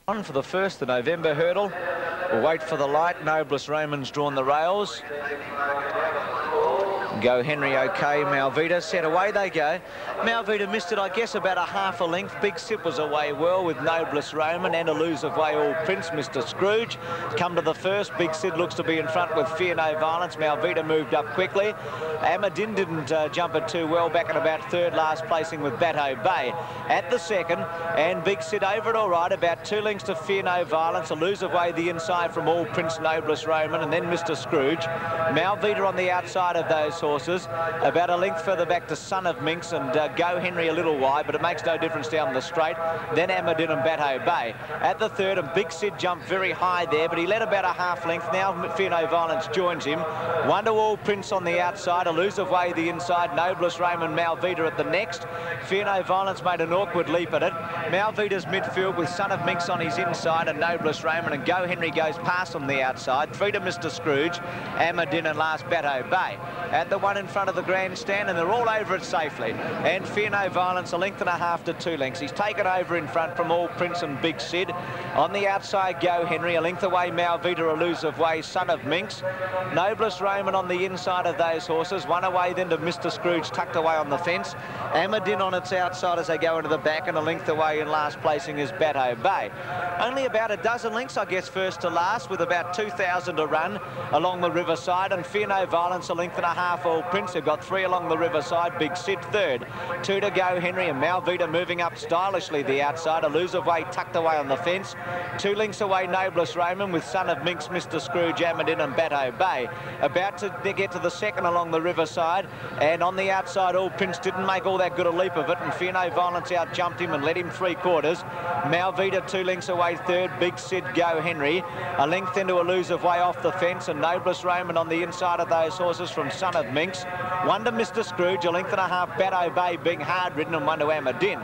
On for the 1st of November hurdle. We'll wait for the light. Noblest Roman's drawn the rails. Go Henry, OK. Malvita set away they go. Malvita missed it, I guess, about a half a length. Big Sip was away well with Noblest Roman and Elusive Way All Prince. Mr. Scrooge come to the first. Big Sid looks to be in front with Fear No Violence. Malvita moved up quickly. Amadin didn't jump it too well, back at about third, last placing with Bateau Bay at the second. And Big Sid over it all right, about 2 lengths to Fear No Violence. Elusive Way the inside from All Prince, Noblest Roman, and then Mr. Scrooge. Malvita on the outside of those horses, about a length further back to Son of Minx and Go Henry a little wide, but it makes no difference down the straight. Then Amadin and Bateau Bay at the third, and Big Sid jumped very high there, but he led about a half length. Now Fear No Violence joins him. Wonderwall Prince on the outside, Elusive Way the inside, Noblest Roman, Malvita at the next. Fear No Violence made an awkward leap at it. Malvita's midfield with Son of Minx on his inside and Noblest Roman, and Go Henry goes past on the outside. 3 to Mr. Scrooge, Amadin and last Bateau Bay. At the one in front of the grandstand, and they're all over it safely. And Fear No Violence, a length and a half to 2 lengths. He's taken over in front from All Prince and Big Sid. On the outside, Go Henry, a length away, Malvita, Elusive Way, Son of Minx. Noblest Roman on the inside of those horses. One away then to Mr. Scrooge, tucked away on the fence. Amadin on its outside as they go into the back, and a length away in last placing is Bateau Bay. Only about a dozen lengths, I guess, first to last, with about 2,000 to run along the riverside. And Fear No Violence, a length and a half, All Prince. They've got 3 along the riverside. Big Sid third. 2 to Go Henry, and Malvita moving up stylishly the outside. Elusive Way tucked away on the fence. 2 lengths away, Noblest Roman with Son of Minx, Mr. Scrooge, Amadin and Bateau Bay. About to get to the second along the riverside, and on the outside, All Prince didn't make all that good a leap of it, and Fear No Violence out jumped him and led him 3/4. Malvita 2 lengths away third. Big Sid, Go Henry. A length into Elusive Way off the fence, and Noblest Roman on the inside of those horses from Son of Minx. 1 to Mr. Scrooge, a length and a half, Bateau Bay being hard ridden, and 1 to Amadin.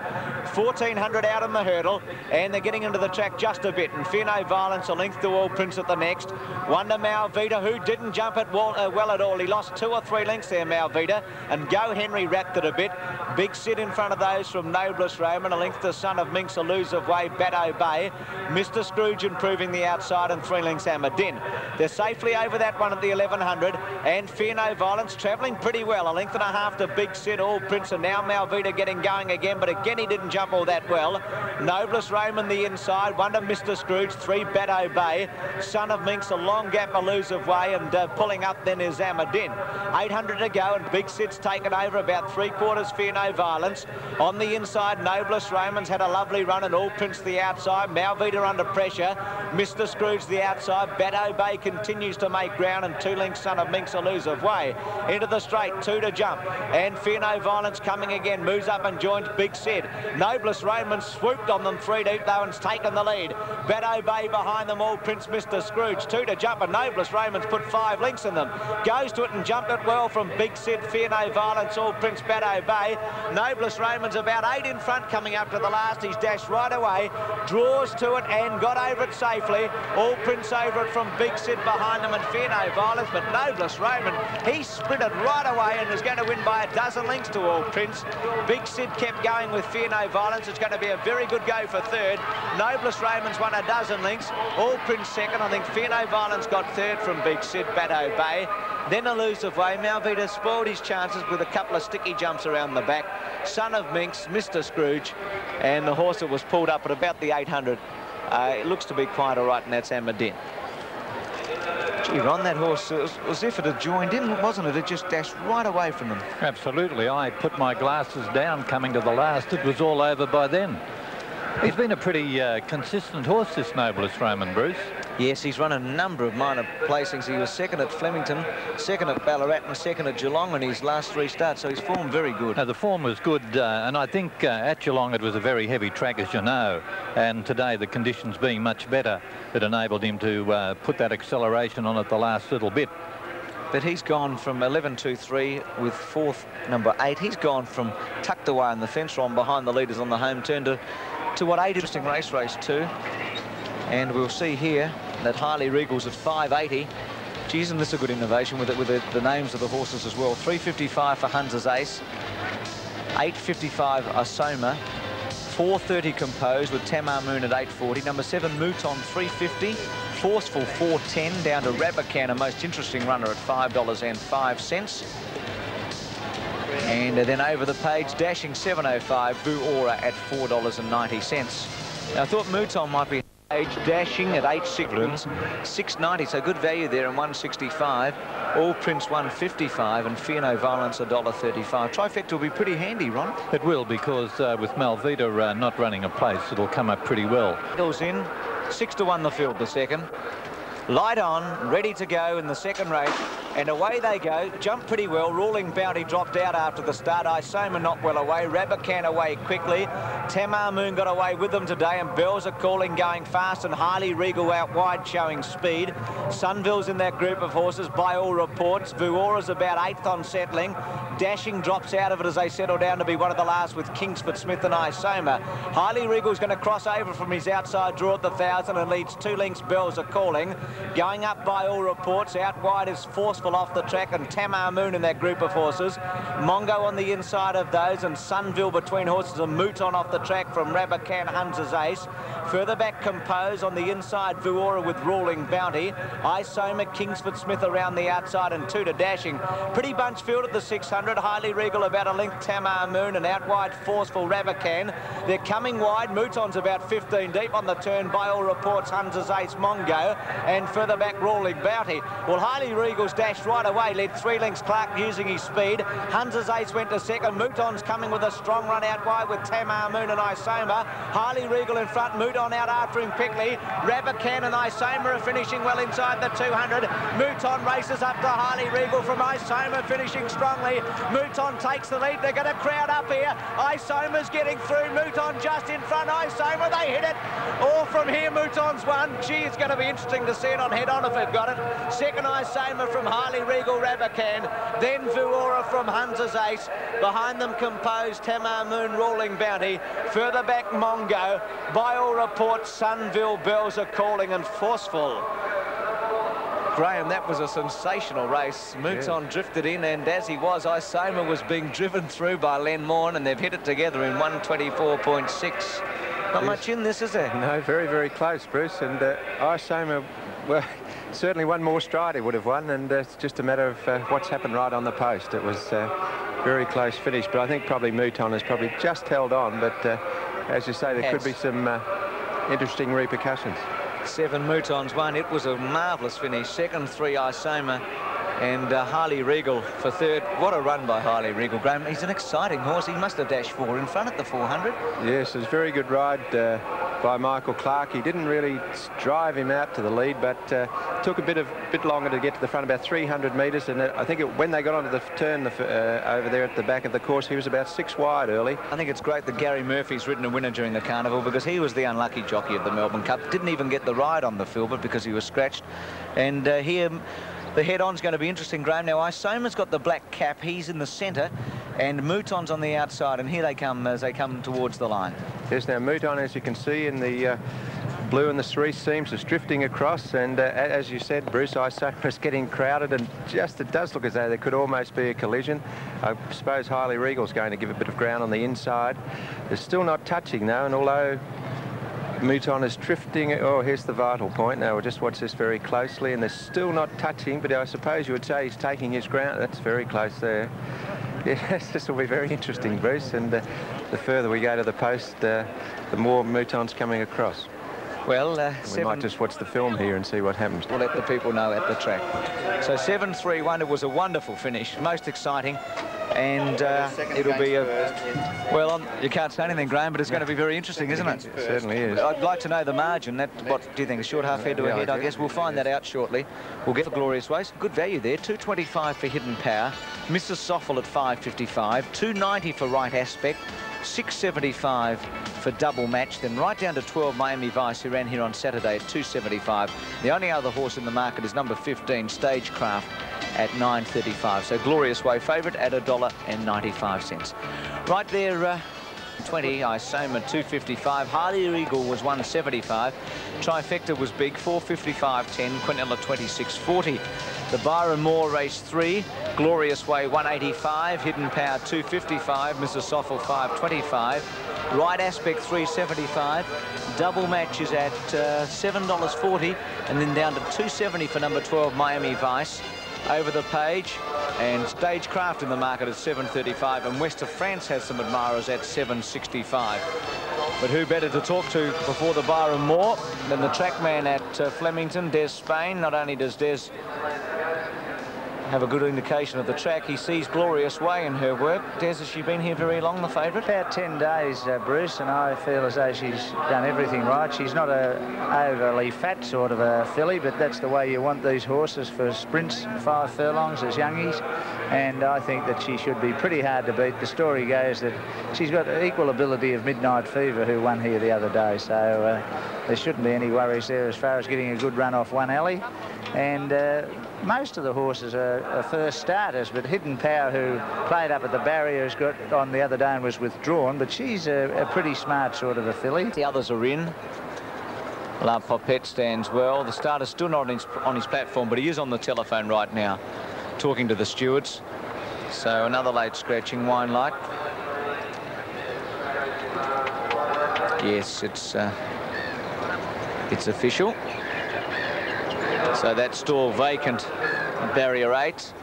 1,400 out on the hurdle, and they're getting into the track just a bit, and Fear No Violence a length to All Prince at the next. 1 to Malvita, who didn't jump it well at all. He lost 2 or 3 lengths there, Malvita, and Go Henry wrapped it a bit. Big Sid in front of those from Noblest Roman, a length to Son of Minx, Elusive Way, Bateau Bay. Mr. Scrooge improving the outside, and 3 lengths Amadin. They're safely over that one at the 1,100, and Fear No Violence travelling pretty well. A length and a half to Big Sid, All Prince, and now Malvita getting going again, but again he didn't jump all that well. Noblest Roman the inside, 1 to Mr. Scrooge, 3 Bateau Bay. Son of Minx, a long gap, Elusive Way, and pulling up then is Amadin. 800 to go, and Big Sid's taken over about 3/4 Fear No Violence. On the inside, Noblest Roman's had a lovely run, and All Prince the outside. Malvita under pressure. Mr. Scrooge the outside. Bateau Bay continues to make ground, and 2 lengths Son of Minx, Elusive Way. Into the straight, 2 to jump, and Fear No Violence coming again, moves up and joins Big Sid. Noblest Roman swooped on them 3 deep though and's taken the lead. Bateau Bay behind them, All Prince, Mr. Scrooge. 2 to jump, and Noblest Roman's put 5 lengths in them. Goes to it and jumped it well from Big Sid, Fear No Violence, All Prince, Bateau Bay. Noblest Roman's about 8 in front coming up to the last. He's dashed right away, draws to it and got over it safely. All Prince over it from Big Sid behind them, and Fear No Violence, but Noblest Roman, he sprinted right away and is going to win by a dozen lengths to All Prince. Big Sid kept going with Fear No Violence. It's going to be a very good go for third. Noblest Roman's won a dozen lengths. All Prince second. I think Fear No Violence got third from Big Sid, Bateau Bay. Then Elusive Way. Malvita spoiled his chances with a couple of sticky jumps around the back. Son of Minx, Mr. Scrooge, and the horse that was pulled up at about the 800. It looks to be quite all right, and that's Amadin. Gee, Ron, that horse was as if it had joined in, wasn't it? It just dashed right away from them. Absolutely. I put my glasses down coming to the last. It was all over by then. He's been a pretty consistent horse, this Noblest Roman, Bruce. Yes, he's run a number of minor placings. He was second at Flemington, second at Ballarat, and second at Geelong in his last 3 starts, so his form very good. The form was good, and I think at Geelong it was a very heavy track, as you know, and today the conditions being much better, it enabled him to put that acceleration on at the last little bit. But he's gone from 11-2-3 with 4th number 8. He's gone from tucked away on the fence line behind the leaders on the home turn to what 8 interesting race 2. And we'll see here that Harley Regal's at 580. Geez, isn't this a good innovation with the names of the horses as well. 355 for Hunter's Ace, 855 Asoma, 430 Compose with Tamar Moon at 840. Number 7 Mouton 350. Forceful 410 down to Rabacan, a most interesting runner at $5.05. And then over the page, Dashing 705, Vu Aura at $4.90. Now, I thought Mouton might be age Dashing at 860, 690, so good value there, and 165. All Prince 155 and Fear No Violence $1.35. Trifecta will be pretty handy, Ron. It will, because with Malvita not running a place, it'll come up pretty well. Goes in 6-1 the field, the second. Light on, ready to go in the second race, and away they go. Jumped pretty well. Ruling Bounty dropped out after the start. Isoma not well away. Rabacan away quickly. Tamar Moon got away with them today, and Bells are calling, going fast, and Highly Regal out wide showing speed. Sunville's in that group of horses by all reports. Vuora's about 8th on settling. Dashing drops out of it as they settle down to be one of the last with Kingsford Smith and Isoma. Highly Regal's going to cross over from his outside draw at the 1,000 and leads 2 lengths. Bells are calling. Going up by all reports. Out wide is Forceful off the track, and Tamar Moon in that group of horses. Mongo on the inside of those, and Sunville between horses, and Mouton off the track from Rabacan, Hunter's Ace. Further back, Compose on the inside, Vuora with Ruling Bounty. Isoma, Kingsford Smith around the outside, and 2 to Dashing. Pretty bunch field at the 600. Highly Regal about a length, Tamar Moon, and out wide Forceful Rabacan. They're coming wide. Mouton's about 15 deep on the turn by all reports. Hunter's Ace, Mongo, and further back Ruling Bounty. Well, Highly Regal's dashed right away, led 3 lengths. Clark using his speed. Hunter's Ace went to second. Mouton's coming with a strong run out wide with Tamar Moon and Isoma. Highly Regal in front. Mouton out after him quickly. Rabacan and Isoma are finishing well inside the 200. Mouton races up to Highly Regal from Isoma, finishing strongly. Mouton takes the lead. They're going to crowd up here. Isoma's getting through. Mouton just in front. Isoma, they hit it. All from here, Mouton's won. Gee, it's going to be interesting to see it on head-on if they've got it. Second, Isoma from Highly Regal, Rabacan. Then Vuora from Hunter's Ace. Behind them, Compose, Tamar Moon, Ruling Bounty. Further back, Mongo. By all reports, Sunville, Bells are calling, and Forceful. Graham, that was a sensational race. Mouton drifted in, and as he was, Isoma was being driven through by Len Morn, and they've hit it together in 124.6. Not much in this, is there? No, very, very close, Bruce. And Isoma, well, certainly one more stride he would have won, and it's just a matter of what's happened right on the post. It was very close finish, but I think probably Mouton has probably just held on, but as you say, there could be some interesting repercussions. 7 Moutons won. It was a marvellous finish. Second, 3 Isoma, and Highly Regal for third. What a run by Highly Regal, Graham. He's an exciting horse. He must have dashed 4 in front at the 400. Yes, it was a very good ride by Michael Clark. He didn't really drive him out to the lead, but took a bit longer to get to the front, about 300 metres. And I think when they got onto the turn over there at the back of the course, he was about 6 wide early. I think it's great that Gary Murphy's ridden a winner during the carnival, because he was the unlucky jockey of the Melbourne Cup. Didn't even get the ride on the Filbert because he was scratched. And here the head-on's going to be interesting, Graham. Now, Isoma's got the black cap. He's in the centre, and Mouton's on the outside, and here they come as they come towards the line. Yes, now Mouton, as you can see in the blue and the cerise seams, is drifting across, and as you said, Bruce, Isoma's getting crowded, and just it does look as though there could almost be a collision. I suppose Highly Regal's going to give a bit of ground on the inside. They're still not touching, though, and although Mouton is drifting. Oh, here's the vital point. Now we'll just watch this very closely, and they're still not touching, but I suppose you would say he's taking his ground. That's very close there. Yes, this will be very interesting, Bruce, and the further we go to the post, the more Mouton's coming across. Well, we might just watch the film here and see what happens. We'll let the people know at the track. So 7-3-1, it was a wonderful finish, most exciting. And it'll be well, you can't say anything, Graham, but it's going to be very interesting, isn't it? It certainly is. I'd like to know the margin. What do you think? A short half head to a head? I guess we'll find that out shortly. We'll get the Glorious Waste. Good value there. 225 for Hidden Power. Mrs. Soffel at 555. 290 for Right Aspect. 675 for Double Match, then right down to 12 Miami Vice, who ran here on Saturday at 275. The only other horse in the market is number 15 Stagecraft at 9.35. So Glorious Way favourite at $1.95. Right there, 20 Isoma 255. Highly Regal was 175. Trifecta was big 455.10. Quinella 26.40. The Byron Moore race 3. Glorious Way 185. Hidden Power 255. Mrs. Soffel 525. Right Aspect 375. Double match is at $7.40, and then down to $2.70 for number 12 Miami Vice. Over the page, and Stagecraft in the market at $7.35, and West of France has some admirers at $7.65. But who better to talk to before the bar and more than the trackman at Flemington, Des Spain. Not only does Des have a good indication of the track, he sees Glorious Way in her work. Des, has she been here very long, the favourite? About 10 days, Bruce, and I feel as though she's done everything right. She's not a overly fat sort of a filly, but that's the way you want these horses for sprints, 5 furlongs as youngies, and I think that she should be pretty hard to beat. The story goes that she's got equal ability of Midnight Fever, who won here the other day, so there shouldn't be any worries there as far as getting a good run off One Alley. And most of the horses are first starters, but Hidden Power, who played up at the barriers, got on the other day and was withdrawn, but she's a pretty smart sort of a filly. The others are in. La Popette stands well. The starter's still not on his platform, but he is on the telephone right now, talking to the stewards. So another late scratching. Wine Light. Yes, it's official. So that stall vacant at barrier 8.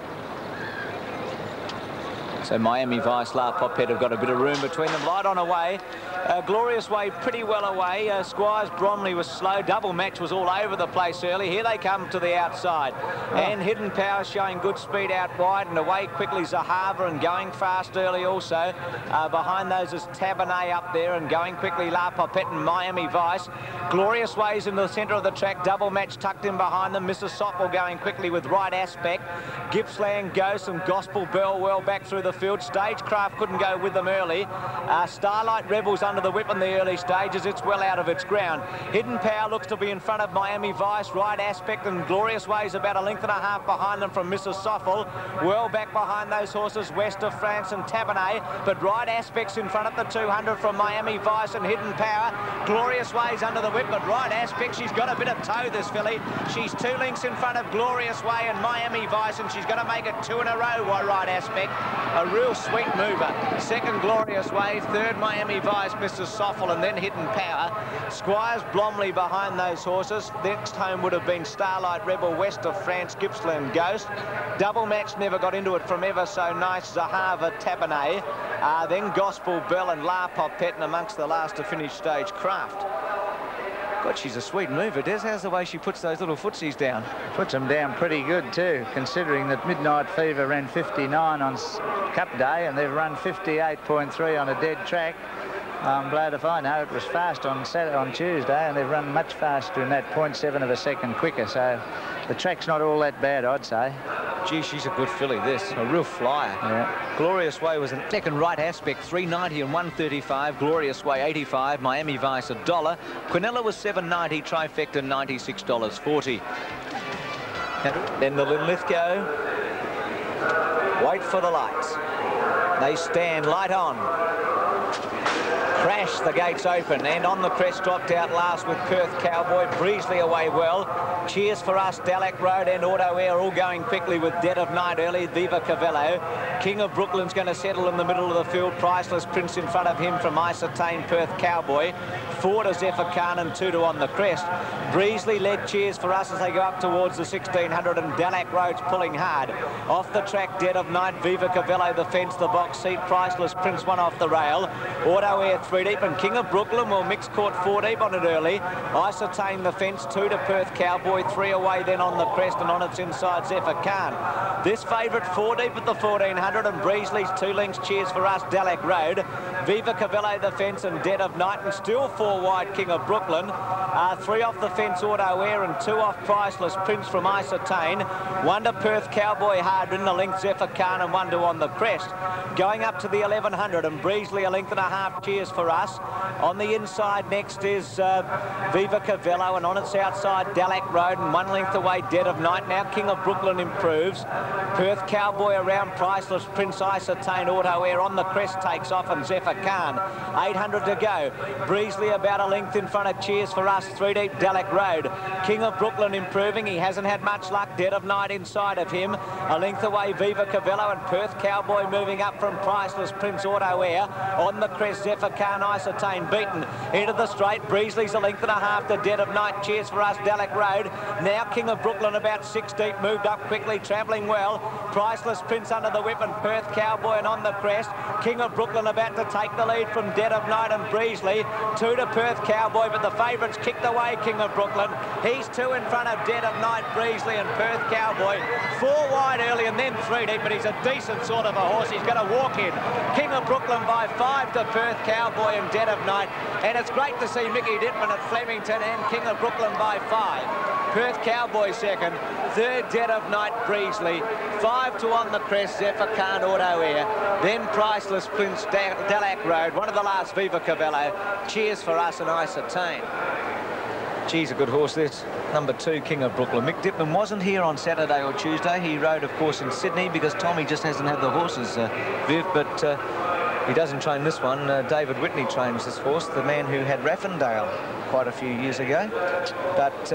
So Miami Vice, La Popette have got a bit of room between them. Light on away. Glorious Way pretty well away. Squires Bromley was slow. Double Match was all over the place early. Here they come to the outside. And Hidden Power showing good speed out wide, and away quickly Zahava, and going fast early also. Behind those is Tabernet up there, and going quickly La Popette and Miami Vice. Glorious Way's in the centre of the track. Double Match tucked in behind them. Mrs. Soppel going quickly with Right Aspect. Gippsland Ghost and Gospel Bell well back through the field. Stagecraft couldn't go with them early. Starlight Rebels under the whip in the early stages. It's well out of its ground. Hidden Power looks to be in front of Miami Vice. Right Aspect and Glorious Way's about a length and a half behind them from Mrs. Soffel. Well back behind those horses, West of France and Tabernet. But Right Aspect's in front at the 200 from Miami Vice and Hidden Power. Glorious Way's under the whip, but Right Aspect, she's got a bit of toe, this filly. She's 2 lengths in front of Glorious Way and Miami Vice, and she's going to make it 2 in a row, Right Aspect. A real sweet mover. Second Glorious Way, third Miami Vice, Mrs. Soffel, and then Hidden Power. Squires Blomley behind those horses. Next home would have been Starlight Rebel, West of France, Gippsland Ghost. Double Match never got into it from Ever So Nice, Zahava, Tabernet. Then Gospel Bell and La Popette, and amongst the last to finish Stagecraft. God, she's a sweet mover, Des. How's the way she puts those little footsies down? Puts them down pretty good too, considering that Midnight Fever ran 59 on Cup Day, and they've run 58.3 on a dead track. I'm glad if I know it was fast on Tuesday, and they've run much faster in that 0.7 of a second quicker, so the track's not all that bad, I'd say. Gee, she's a good filly, this. A real flyer. Yeah. Glorious Way was in second. Right Aspect, $3.90 and $1.35. Glorious Way, $85. Miami Vice, $1. Quinella was $7.90. Trifecta, $96.40. Then the Linlithgow. Wait for the lights. They stand, light on. Crash, the gates open, and on the crest dropped out last with Perth Cowboy. Breesley away well. Cheers for Us, Dallac Road and Auto Air all going quickly with Dead of Night early. Viva Cavello. King of Brooklyn's going to settle in the middle of the field. Priceless Prince in front of him from Isotain, Perth Cowboy. 4 to Zephyr Khan and 2 to On the Crest. Breesley led Cheers for Us as they go up towards the 1600, and Dallac Road's pulling hard. Off the track, Dead of Night, Viva Cavello, the fence, the box seat. Priceless Prince, 1 off the rail. Auto Air 3 deep, and King of Brooklyn will mix court 4 deep on it early. Isotain the fence, 2 to Perth Cowboy, 3 away then On the Crest, and on its inside Zephyr Khan. This favourite 4 deep at the 1400, and Breesley's 2 lengths. Cheers for Us, Dallac Road. Viva Cavello the fence and Dead of Night, and still 4 wide King of Brooklyn. 3 off the fence Auto Air, and 2 off Priceless Prince from Isotain. 1 to Perth Cowboy hard in the length Zephyr Khan, and 1 to On the Crest. Going up to the 1100, and Breesley a length and a half. Cheers for Us. On the inside next is Viva Cavello, and on its outside Dallac Road, and 1 length away Dead of Night. Now King of Brooklyn improves. Perth Cowboy around Priceless Prince, Isotain, Auto Air. On the Crest takes off, and Zephyr Khan. 800 to go. Breesley about a length in front of Cheers for Us. 3 deep Dallac Road. King of Brooklyn improving. He hasn't had much luck. Dead of Night inside of him. A length away Viva Cavello, and Perth Cowboy moving up from Priceless Prince, Auto Air. On the Crest Zephyr Khan Count Isotain beaten into the straight. Breezley's a length and a half to Dead of Night. Cheers for Us, Dallek Road. Now King of Brooklyn about 6 deep, moved up quickly, travelling well. Priceless Prince under the whip and Perth Cowboy and on the crest. King of Brooklyn about to take the lead from Dead of Night and Breezley. 2 to Perth Cowboy, but the favourites kicked away King of Brooklyn. He's 2 in front of Dead of Night, Breezley and Perth Cowboy. 4 wide early and then 3 deep, but he's a decent sort of a horse. He's going to walk in. King of Brooklyn by 5 to Perth Cowboy and Dead of Night. And it's great to see Mickey Dittman at Flemington and King of Brooklyn by 5. Perth Cowboy second, third Dead of Night, Breezley. 5 to on the crest, Zephyr Khan Auto Air. Then Priceless Prince, Dallek Road, one of the last, Viva Cavello. Cheers for Us and Isotain. Geez, a good horse this. Number 2, King of Brooklyn. Mick Dittman wasn't here on Saturday or Tuesday. He rode, of course, in Sydney because Tommy just hasn't had the horses, Viv, but he doesn't train this one. David Whitney trains this horse, the man who had Raffendale quite a few years ago. But,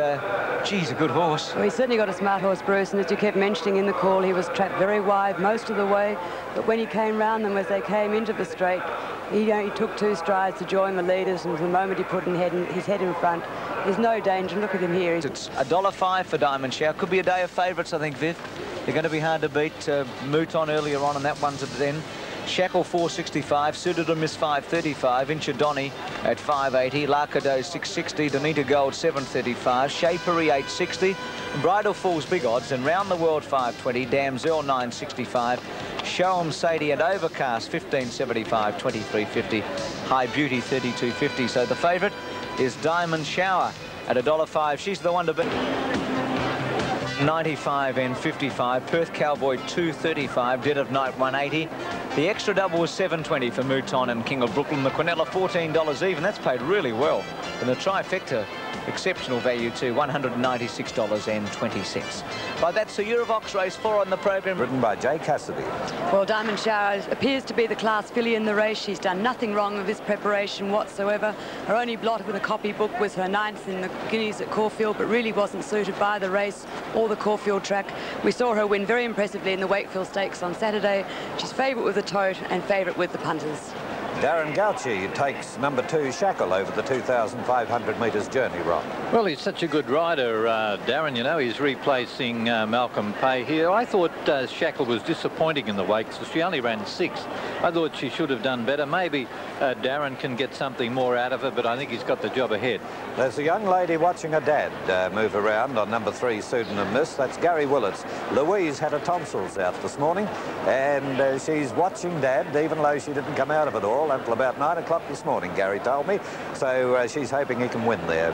geez, a good horse. Well, he's certainly got a smart horse, Bruce, and as you kept mentioning in the call, he was trapped very wide most of the way. But when he came round them, as they came into the straight, he took 2 strides to join the leaders, and the moment he put his head in front, there's no danger. Look at him here. It's $1.05 for Diamond Shower. Could be a day of favourites, I think, Viv. They're going to be hard to beat. Mouton earlier on, and that one's at the end. Shackle 465, Suited to Miss 535, Inchadoni at 580, Larkado 660, Donita Gold 735, Shapery 860, Bridal Falls big odds, and Round the World 520, Damsel 965, Show 'em Sadie and Overcast 1575, 2350, High Beauty 3250. So the favourite is Diamond Shower at $1.05. She's the one to beat. 95 and 55. Perth Cowboy 235. Dead of Night 180. The extra double was 720 for Mouton and King of Brooklyn. The Quinella $14 even. That's paid really well. And the trifecta, exceptional value too, $196.20. But that's the Eurovox race 4 on the program. Written by Jay Cassidy. Well, Diamond Shower appears to be the class filly in the race. She's done nothing wrong with this preparation whatsoever. Her only blot with a copybook was her 9th in the Guineas at Caulfield, but really wasn't suited by the race or the Caulfield track. We saw her win very impressively in the Wakefield Stakes on Saturday. She's favourite with the tote and favourite with the punters. Darren Gauci takes number 2 Shackle over the 2,500 metres journey, Rob. Well, he's such a good rider, Darren. You know, he's replacing Malcolm Pay here. I thought Shackle was disappointing in the Wakes. She only ran 6th. I thought she should have done better. Maybe Darren can get something more out of her, but I think he's got the job ahead. There's a young lady watching her dad move around on number 3, Pseudonym Miss. That's Gary Willits. Louise had her tonsils out this morning, and she's watching Dad, even though she didn't come out of it all until about 9 o'clock this morning, Gary told me. So she's hoping he can win there.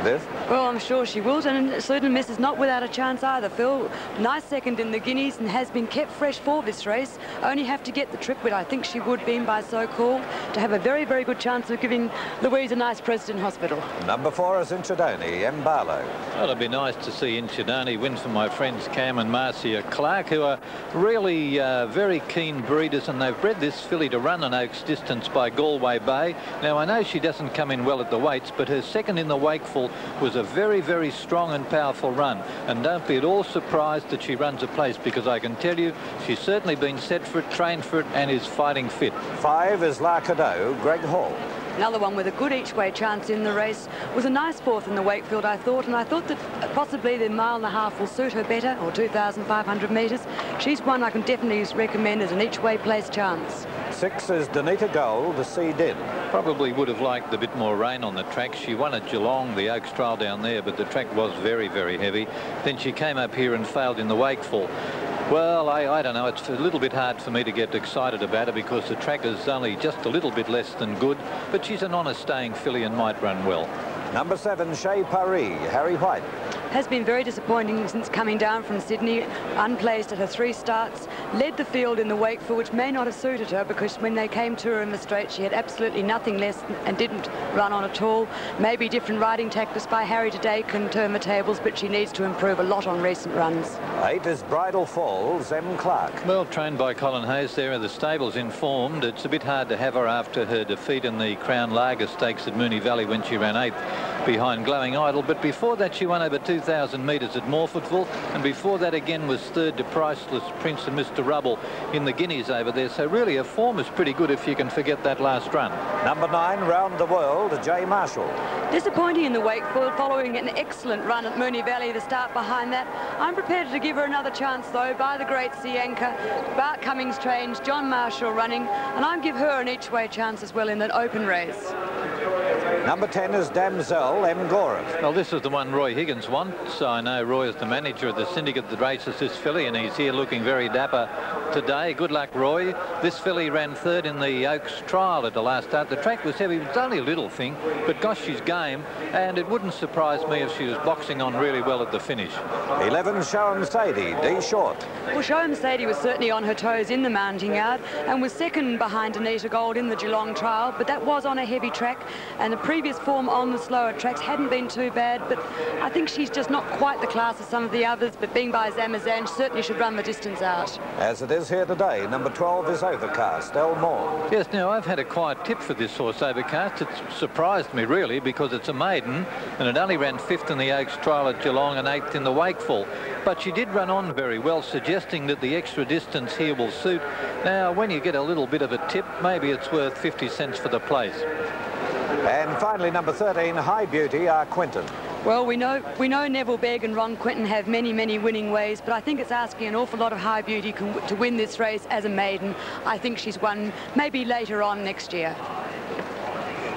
Viv? Well, I'm sure she will, and Pseudonym Miss is not without a chance either, Phil. Nice second in the Guineas and has been kept fresh for this race. Only have to get the trip, but I think she would, being by so called, to have a very, very good chance of giving Louise a nice Preston Hospital. Number 4 is Inchadoni, Mbalo. Well, it'd be nice to see Inchadoni win for my friends Cam and Marcia Clark, who are really very keen breeders, and they've bred this filly to run an Oaks distance by Galway Bay. Now, I know she doesn't come in well at the weights, but her second in the Wakeful was a very, very strong and powerful run. And don't be at all surprised that she runs a place, because I can tell you she's certainly been set for it, trained for it, and is fighting fit. 5 is Larkado, Greg Hall. Another one with a good each-way chance in the race. Was a nice 4th in the Wakefield, I thought, and I thought that possibly the 1.5 miles will suit her better, or 2,500 metres. She's one I can definitely recommend as an each-way place chance. 6 is Donita Gold, the Sea Din. Probably would have liked a bit more rain on the track. She won at Geelong, the Oaks trial down there, but the track was very, very heavy. Then she came up here and failed in the Wakeful. Well, I don't know. It's a little bit hard for me to get excited about her because the track is only just a little bit less than good, but she's an honest staying filly and might run well. Number 7, Chez Paris, Harry White. Has been very disappointing since coming down from Sydney, unplaced at her 3 starts, led the field in the Wakefield, which may not have suited her because when they came to her in the straight, she had absolutely nothing less and didn't run on at all. Maybe different riding tactics by Harry today can turn the tables, but she needs to improve a lot on recent runs. 8 is Bridal Falls, M. Clark. Well, trained by Colin Hayes there, and the stable's informed. It's a bit hard to have her after her defeat in the Crown Lager Stakes at Moonee Valley when she ran 8th behind Glowing Idol, but before that she won over 2,000 metres at Morfordville, and before that again was 3rd to Priceless Prince and Mr Mr. Rubble in the Guineas over there. So really her form is pretty good if you can forget that last run. Number 9, Round the World, Jay Marshall. Disappointing in the Wakefield following an excellent run at Moonee Valley, the start behind that. I'm prepared to give her another chance though by the great Sianka, Bart Cummings trains, John Marshall running, and I'd give her an each-way chance as well in an open race. Number 10 is Damsel M. Goran. Well, this is the one Roy Higgins wants. I know Roy is the manager of the syndicate that races this filly, and he's here looking very dapper today. Good luck, Roy. This filly ran third in the Oaks trial at the last start. The track was heavy. It was only a little thing, but gosh, she's game, and it wouldn't surprise me if she was boxing on really well at the finish. 11, Shoham Sadie, D. Short. Well, Shoham Sadie was certainly on her toes in the mounting yard and was second behind Anita Gold in the Geelong trial, but that was on a heavy track, and the previous form on the slower tracks hadn't been too bad, but I think she's just not quite the class of some of the others, but being by Zamazan, she certainly should run the distance out. As it is here today, number 12 is Overcast, El Moore. Yes, now I've had a quiet tip for this horse, Overcast. It's surprised me really because it's a maiden and it only ran 5th in the Oaks trial at Geelong and 8th in the Wakeful. But she did run on very well, suggesting that the extra distance here will suit. Now, when you get a little bit of a tip, maybe it's worth 50 cents for the place. And finally, number 13, High Beauty, R. Quinton. Well, we know Neville Begg and Ron Quinton have many winning ways, but I think it's asking an awful lot of High Beauty to win this race as a maiden. I think she's won maybe later on next year.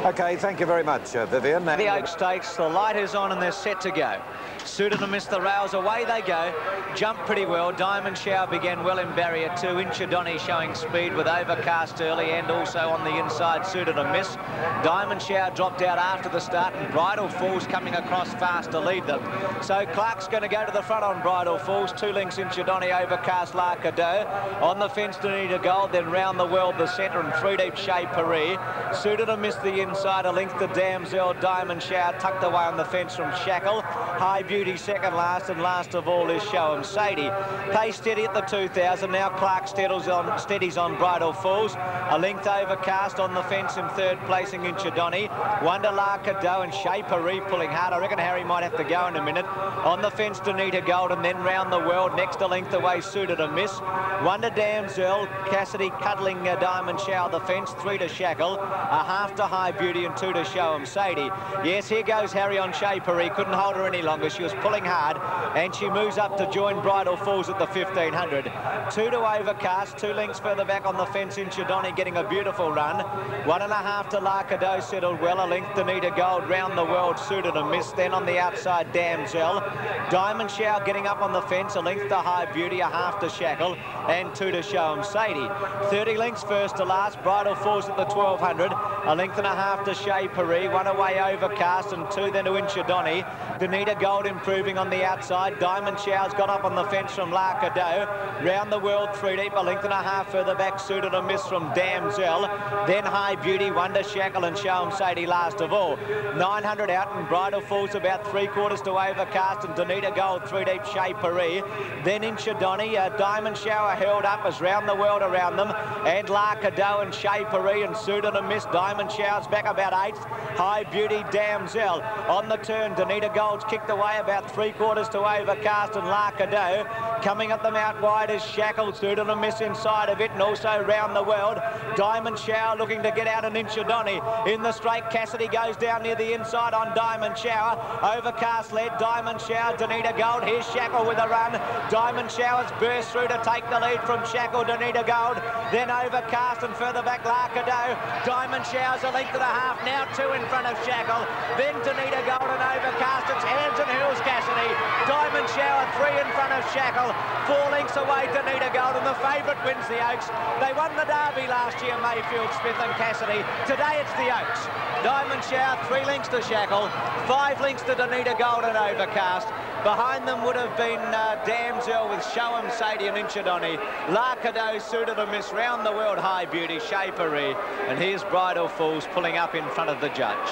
OK, thank you very much, Vivian. The Oaks Stakes, the light is on and they're set to go. Suited to miss the rails, away they go. Jumped pretty well. Diamond Shower began well in barrier 2. Inchydonny showing speed with Overcast early and also on the inside, Suited to miss. Diamond Shower dropped out after the start and Bridal Falls coming across fast to lead them. So Clark's going to go to the front on Bridal Falls. 2 lengths Inchydonny, Overcast, La Cadeau. On the fence, Danita Gold, then Round the World, the centre, and 3 Deep Chez Paris. Suited to miss the inside, a length to Damsel. Diamond Shower tucked away on the fence from Shackle. High Beauty second last, and last of all is Shoham Sadie. Pace steady at the 2,000. Now Clark steadies on Bridal Falls. A length Overcast on the fence in third, placing Inchydonny. Wonder La Cadeau and Chez Paris pulling hard. I reckon Harry might have to go in a minute. On the fence, Danita Gold, and then Round the World. Next a length away, Suited to miss. Wonder Damsel, Cassidy cuddling Diamond Shower the fence. 3 to Shackle, a half to High Beauty and 2 to Shoham Sadie. Yes, here goes Harry on Chez Paris. Couldn't hold her any longer. She was pulling hard, and she moves up to join Bridal Falls at the 1,500. 2 to Overcast, 2 lengths further back on the fence, Inchydonny getting a beautiful run. 1.5 to La Cadeau, settled well. A length Danita Gold, Round the World, Suited to miss. Then on the outside, Damsel. Diamond Shower getting up on the fence, a length to High Beauty, a half to Shackle, and 2 to Shoham Sadie. 30 lengths first to last, Bridal Falls at the 1,200. A length and a half to Chez Paris, 1 away Overcast, and 2 then to Inchydonny. Danita Gold improving on the outside. Diamond Shower's got up on the fence from La Cadeau. Round the World, 3 deep, a length and a half further back, Suited to miss from Damsel. Then High Beauty, Wonder Shackle, and Shoham Sadie last of all. 900 out, and Bridal Falls about 3/4 to Overcast, and Danita Gold, 3 deep, Chez Paris. Then Inchydonny, Diamond Shower held up as Round the World around them, and La Cadeau and Chez Paris, and Suited to miss. Diamond Shower's back about 8th. High Beauty, Damsel. On the turn, Danita Gold's kicked away about 3/4 to Overcast, and La Cadeau. Coming at them out wide is Shackle, Suited to miss inside of it, and also Round the World. Diamond Shower looking to get out an Inchydonny. In the straight, Cassidy goes down near the inside on Diamond Shower. Overcast led, Diamond Shower, Danita Gold. Here's Shackle with a run. Diamond Shower's burst through to take the lead from Shackle, Danita Gold. Then Overcast, and further back La Cadeau. Diamond Shower's a length and a half, now 2 in front of Shackle. Then Danita Gold and Overcast. It's hands and heels, Cassidy. Diamond Shower 3 in front of Shackle. 4 lengths away, Danita Gold, and the favourite wins the Oaks. They won the Derby last year, Mayfield, Smith and Cassidy. Today it's the Oaks. Diamond Shower 3 lengths to Shackle, 5 lengths to Danita Gold and Overcast. Behind them would have been Damsel with Shoham Sadie and Inchydonny. La Cadeau, Suited to miss. Round the World, High Beauty, Chez Paris. And here's Bridal Falls pulling up in front of the judge.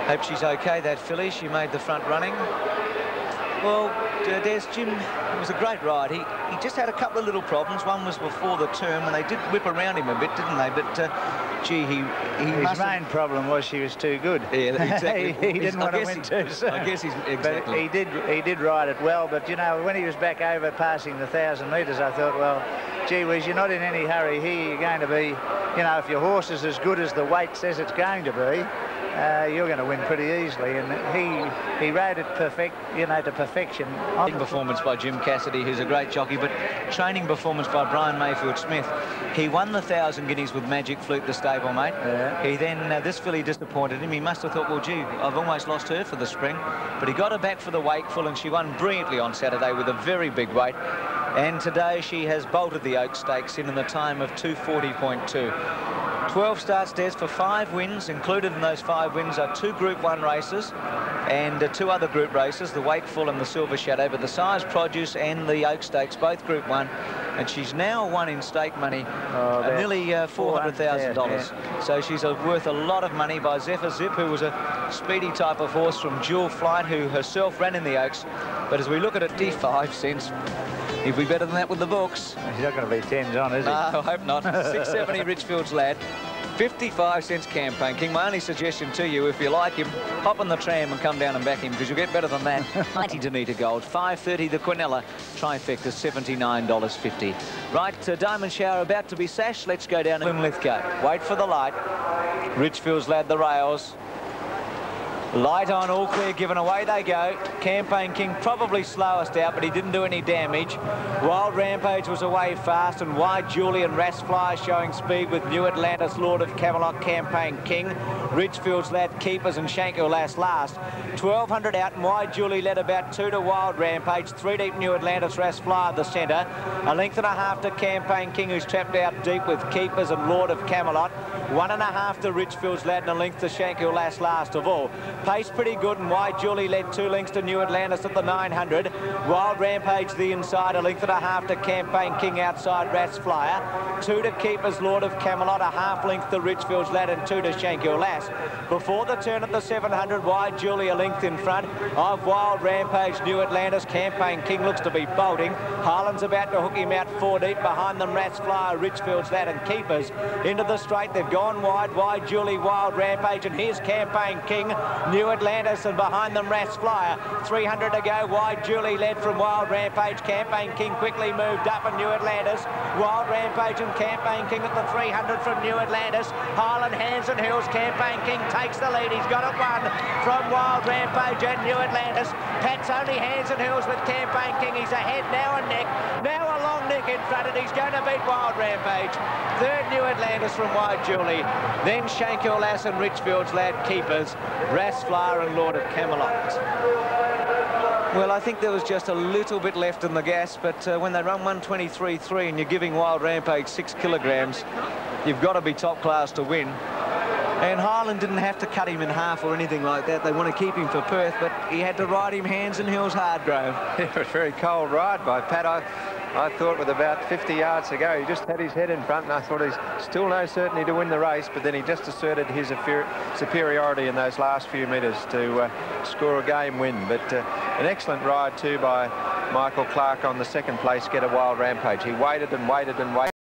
Hope she's okay, that filly. She made the front running. Well, there's Jim. It was a great ride. He just had a couple of little problems. One was before the turn when they did whip around him a bit, didn't they? But gee, his main problem was she was too good. Yeah, exactly. he didn't want to win too soon. I guess he's exactly. But he did ride it well. But you know, when he was back over passing the 1,000 metres, I thought, well, gee whiz, you're not in any hurry here. You're going to be, you know, if your horse is as good as the weight says it's going to be, you're going to win pretty easily. And he rode it to perfection. Big performance by Jim Cassidy, who's a great jockey, but training performance by Brian Mayfield Smith. He won the 1,000 guineas with Magic Flute, the stablemate. Yeah. He then, this filly disappointed him. He must have thought, well, gee, I've almost lost her for the spring. But he got her back for the Wakeful, and she won brilliantly on Saturday with a very big weight. And today she has bolted the Oaks Stakes in the time of 2:40.2. 12 starts, Des, for 5 wins. Included in those 5 wins are 2 Group 1 races and 2 other group races, the Wakeful and the Silver Shadow, but the Size Produce and the Oak Stakes, both Group 1. And she's now won in stake money nearly $400,000. Yeah. So she's worth a lot of money by Zephyr Zip, who was a speedy type of horse from Jewel Flight, who herself ran in the Oaks. But as we look at it, 55 cents. He'll be better than that with the books. He's not going to be 10s on, is he? No, I hope not. 670 Richfield's Lad. 55 cents Campaign King. My only suggestion to you, if you like him, hop on the tram and come down and back him, because you'll get better than that. 90 Danita Gold, 5.30 the Quinella. Trifecta, $79.50. Right, Diamond Shower about to be sashed. Let's go down and Lithgow. Wait for the light. Richfield's Lad, the rails. Light on, all clear, given away they go. Campaign King probably slowest out, but he didn't do any damage. Wild Rampage was away fast, and Wide Julian Rassfly showing speed with New Atlantis, Lord of Camelot, Campaign King. Richfield's Lad, Keepers, and Shankill last. 1,200 out, and Wide Julie led about 2 to Wild Rampage. 3 deep, New Atlantis, Rassfly at the centre. 1.5 lengths to Campaign King, who's trapped out deep with Keepers and Lord of Camelot. 1.5 to Richfield's Lad, and 1 length to Shankill last of all. Pace pretty good, and Wide Julie led 2 lengths to New Atlantis at the 900. Wild Rampage the inside, 1.5 lengths to Campaign King outside Rassflyer. 2 to Keepers, Lord of Camelot, 1/2 length to Richfield's Lad, and 2 to Shankill Lass. Before the turn at the 700, Wide Julie 1 length in front of Wild Rampage, New Atlantis. Campaign King looks to be bolting. Harlan's about to hook him out 4 deep. Behind them, Rassflyer, Richfield's Lad, and Keepers. Into the straight, they've gone wide. Wide Julie, Wild Rampage, and here's Campaign King, New Atlantis, and behind them Rassflyer. 300 to go. Wide Julie led from Wild Rampage. Campaign King quickly moved up, and New Atlantis. Wild Rampage and Campaign King at the 300 from New Atlantis. Harlan, Hands and Hills. Campaign King takes the lead. He's got it won from Wild Rampage and New Atlantis. Pat's only Hands and Hills with Campaign King. He's ahead now and neck. Now a long neck in front, and he's going to beat Wild Rampage. 3rd, New Atlantis from Wide Julie. Then Shankill Lass and Richfield's Lad, Keepers. Rassflyer and Lord of Camelot. Well, I think there was just a little bit left in the gas, but when they run 123.3 and you're giving Wild Rampage 6 kilograms, you've got to be top class to win. And Harlan didn't have to cut him in half or anything like that. They want to keep him for Perth, but he had to ride him Hands and Hills Hardgrove. It was a very cold ride by Pat. I thought with about 50 yards to go, he just had his head in front, and I thought he's still no certainty to win the race, but then he just asserted his superiority in those last few metres to score a game win. But an excellent ride too by Michael Clark on the 2nd place getter, Wild Rampage. He waited and waited and waited.